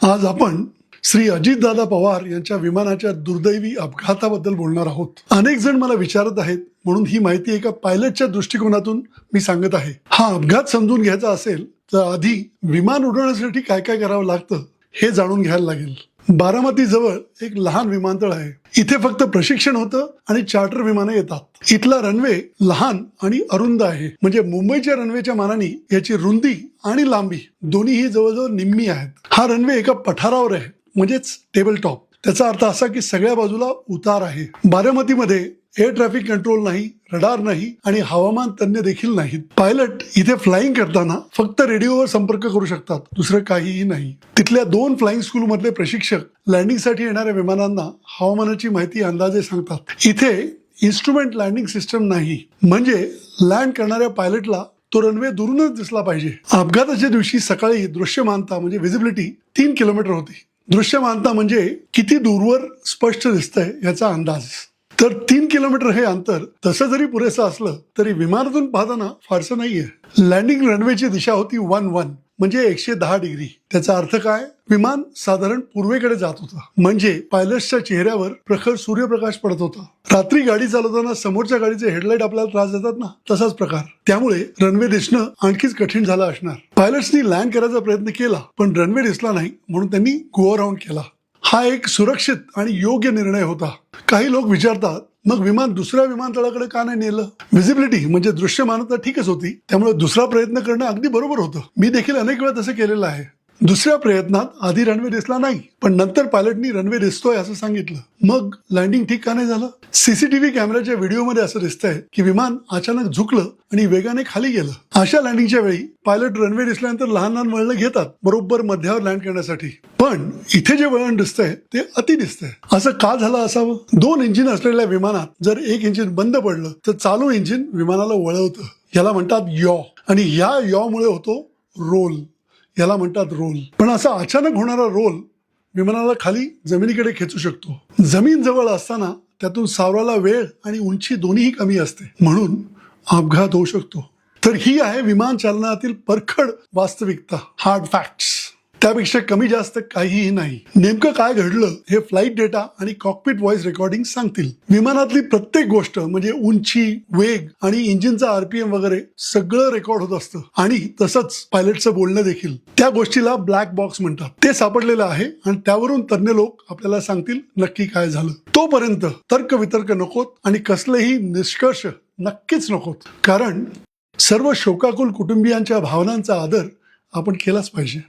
आज आपण श्री अजितदादा पवार यांच्या विमानाच्या दुर्दैवी अपघाताबद्दल बोलणार आहोत। अनेक जण मला विचारत आहेत, म्हणून ही माहिती एका पायलटच्या दृष्टिकोनातून मी सांगत आहे। हा अपघात समजून घ्यायचा असेल तर आधी विमान उडवण्यासाठी काय काय करावं लागतं हे जाणून घ्यायला लागेल। बारामती जवळ एक लहान विमानतळ आहे। इथे फक्त प्रशिक्षण होतं आणि चार्टर विमानं येतात। इथला रनवे लहान आणि अरुंद आहे, म्हणजे मुंबईच्या रनवेच्या मानाने याची रुंदी आणि लांबी दोन्हीही जवळजवळ निम्मी आहेत। हा रनवे एका पठारावर आहे, म्हणजेच टेबल टॉप। त्याचा अर्थ असा की सगळ्या बाजूला उतार आहे। बारामतीमध्ये एअर ट्रॅफिक कंट्रोल नाही, रडार नाही आणि हवामान तज्ञ देखील नाहीत। पायलट इथे फ्लाइंग करताना फक्त रेडिओवर संपर्क करू शकतात, दुसरं काहीही नाही। तिथल्या 2 फ्लाइंग स्कूल मधले प्रशिक्षक लँडिंगसाठी येणाऱ्या विमानांना हवामानाची माहिती अंदाजे सांगतात। इथे इन्स्ट्रुमेंट लँडिंग सिस्टम नाही, म्हणजे लँड करणाऱ्या पायलटला तो रनवे दुरूनच दिसला पाहिजे। अपघाताच्या दिवशी सकाळी दृश्यमानता म्हणजे व्हिजिबिलिटी 3 किलोमीटर होती। दृश्यमानता म्हणजे किती दूरवर स्पष्ट दिसतंय याचा अंदाज। तर 3 किलोमीटर हे अंतर तसं जरी पुरेसं असलं तरी विमानातून पाहताना फारसं नाहीये। लँडिंग रनवेची दिशा होती 1-1 म्हणजे 110 डिग्री। त्याचा अर्थ काय? विमान साधारण पूर्वेकडे जात होतं, म्हणजे पायलटच्या चेहऱ्यावर प्रखर सूर्यप्रकाश पडत होता। रात्री गाडी चालवताना समोरच्या गाडीचे हेडलाईट आपल्याला त्रास देतात ना, तसाच प्रकार। त्यामुळे रनवे दिसणं आणखीच कठीण झालं असणार। पायलट्सनी लँड करायचा प्रयत्न केला, पण रनवे दिसला नाही, म्हणून त्यांनी गो अराउंड केला। हा एक सुरक्षित आणि योग्य निर्णय होता। काही लोक विचारतात, मग विमान दुसऱ्या विमानतळाकडे का नाही नेलं? व्हिजिबिलिटी म्हणजे दृश्यमानता ठीकच होती, त्यामुळे दुसरा प्रयत्न करणं अगदी बरोबर होतं। मी देखील अनेक वेळा तसं केलेलं आहे। दुसऱ्या प्रयत्नात आधी रनवे दिसला नाही, पण नंतर पायलटनी रनवे दिसतोय असं सांगितलं। मग लँडिंग ठीक का नाही झालं? सीसीटीव्ही कॅमेऱ्याच्या व्हिडिओमध्ये असं दिसतंय की विमान अचानक झुकलं आणि वेगाने खाली गेलं। अशा लँडिंगच्या वेळी पायलट रनवे दिसल्यानंतर लहान लहान वळणं घेतात, बरोबर मध्यावर लँड करण्यासाठी। पण इथे जे वळण दिसतंय ते अति दिसतंय। असं का झालं असावं? 2 इंजिन असलेल्या विमानात जर एक इंजिन बंद पडलं तर चालू इंजिन विमानाला वळवतं, याला म्हणतात यॉ। आणि या यॉ मुळे होतो रोल, याला म्हणतात रोल। पण असा अचानक होणारा रोल विमानाला खाली जमिनीकडे खेचू शकतो। जमीन जवळ असताना त्यातून सावराला वेळ आणि उंची दोन्हीही कमी असते, म्हणून अपघात होऊ शकतो। तर ही आहे विमान चालनातील परखड वास्तविकता, हार्ड फॅक्ट्स। त्यापेक्षा कमी जास्त काहीही नाही। नेमकं काय घडलं हे फ्लाईट डेटा आणि कॉकपिट व्हॉइस रेकॉर्डिंग सांगतील। विमानातली प्रत्येक गोष्ट म्हणजे उंची, वेग आणि इंजिनचा आरपीएम वगैरे सगळं रेकॉर्ड होत असतं, आणि तसंच पायलटचं बोलणं देखील। त्या गोष्टीला ब्लॅक बॉक्स म्हणतात। ते सापडलेलं आहे आणि त्यावरून तज्ञ लोक आपल्याला सांगतील नक्की काय झालं। तोपर्यंत तर्क वितर्क नकोत आणि कसलेही निष्कर्ष नक्कीच नकोत, कारण सर्व शोकाकुल कुटुंबियांच्या भावनांचा आदर आपण केलाच पाहिजे।